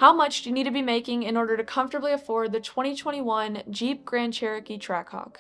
How much do you need to be making in order to comfortably afford the 2021 Jeep Grand Cherokee TRACKHAWK?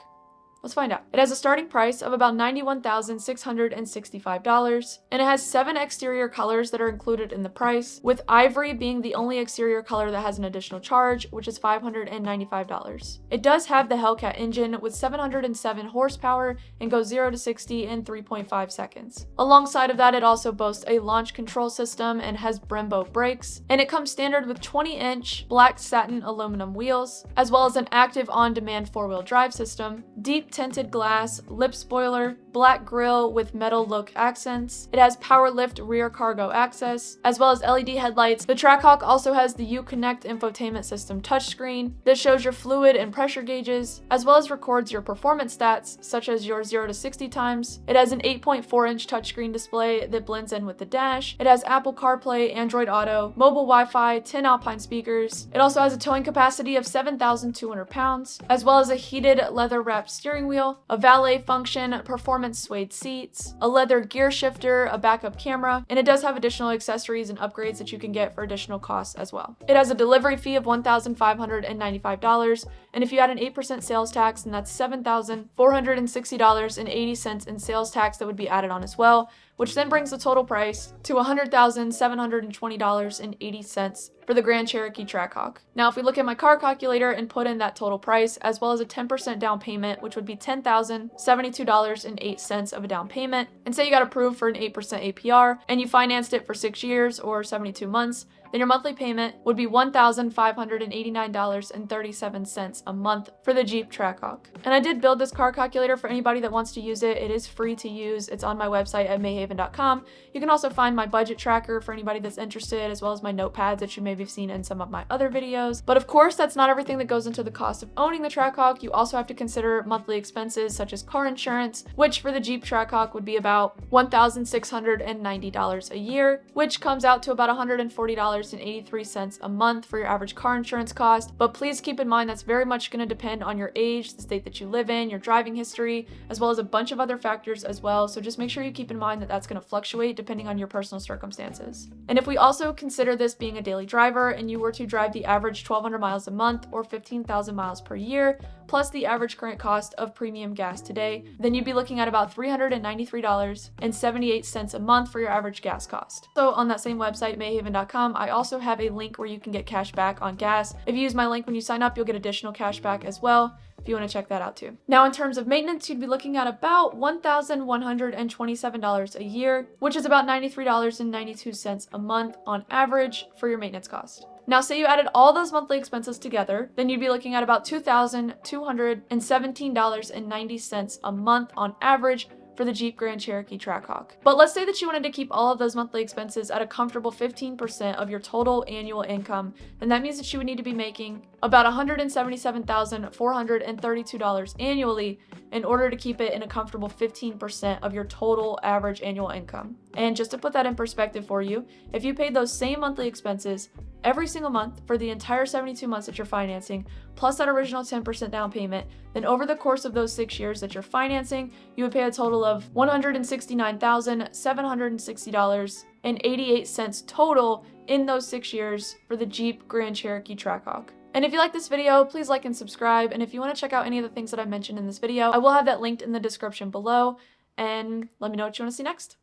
Let's find out. It has a starting price of about $91,665, and it has 7 exterior colors that are included in the price, with ivory being the only exterior color that has an additional charge, which is $595. It does have the Hellcat engine with 707 horsepower and goes 0 to 60 in 3.5 seconds. Alongside of that, it also boasts a launch control system and has Brembo brakes, and it comes standard with 20-inch black satin aluminum wheels, as well as an active on-demand 4-wheel drive system, deep tinted glass, lip spoiler, black grille with metal look accents. It has power lift rear cargo access, as well as LED headlights. The TRACKHAWK also has the Uconnect infotainment system touchscreen that shows your fluid and pressure gauges, as well as records your performance stats, such as your 0 to 60 times. It has an 8.4-inch touchscreen display that blends in with the dash. It has Apple CarPlay, Android Auto, mobile Wi-Fi, 10 Alpine speakers. It also has a towing capacity of 7,200 pounds, as well as a heated leather-wrapped steering wheel, a valet function, performance suede seats, a leather gear shifter, a backup camera, and it does have additional accessories and upgrades that you can get for additional costs as well. It has a delivery fee of $1,595, and if you add an 8% sales tax, then that's $7,460.80 in sales tax that would be added on as well, which then brings the total price to $100,720.80 for the Grand Cherokee TRACKHAWK. Now, if we look at my car calculator and put in that total price, as well as a 10% down payment, which would be $10,072.08 of a down payment, and say you got approved for an 8% APR, and you financed it for 6 years or 72 months, then your monthly payment would be $1,589.37 a month for the Jeep TRACKHAWK. And I did build this car calculator for anybody that wants to use it. It is free to use. It's on my website at mayhaven.com. You can also find my budget tracker for anybody that's interested, as well as my notepads that you may have seen in some of my other videos. But of course, that's not everything that goes into the cost of owning the TRACKHAWK. You also have to consider monthly expenses such as car insurance, which for the Jeep TRACKHAWK would be about $1,690 a year, which comes out to about $140.83 a month for your average car insurance cost. But please keep in mind that's very much going to depend on your age, the state that you live in, your driving history, as well as a bunch of other factors as well. So just make sure you keep in mind that that's going to fluctuate depending on your personal circumstances. And if we also consider this being a daily driver and you were to drive the average 1,200 miles a month or 15,000 miles per year, plus the average current cost of premium gas today, then you'd be looking at about $393.78 a month for your average gas cost. So on that same website, mayhaven.com, I also have a link where you can get cash back on gas. If you use my link when you sign up, you'll get additional cash back as well, if you want to check that out too. Now, in terms of maintenance, you'd be looking at about $1,127 a year, which is about $93.92 a month on average for your maintenance cost. Now, say you added all those monthly expenses together, then you'd be looking at about $2,217.90 a month on average for the Jeep Grand Cherokee TRACKHAWK. But let's say that you wanted to keep all of those monthly expenses at a comfortable 15% of your total annual income, then that means that you would need to be making about $177,432 annually in order to keep it in a comfortable 15% of your total average annual income. And just to put that in perspective for you, if you paid those same monthly expenses every single month for the entire 72 months that you're financing, plus that original 10% down payment, then over the course of those 6 years that you're financing, you would pay a total of $169,760.88 total in those 6 years for the Jeep Grand Cherokee TRACKHAWK. And if you like this video, please like and subscribe. And if you want to check out any of the things that I mentioned in this video, I will have that linked in the description below. And let me know what you want to see next.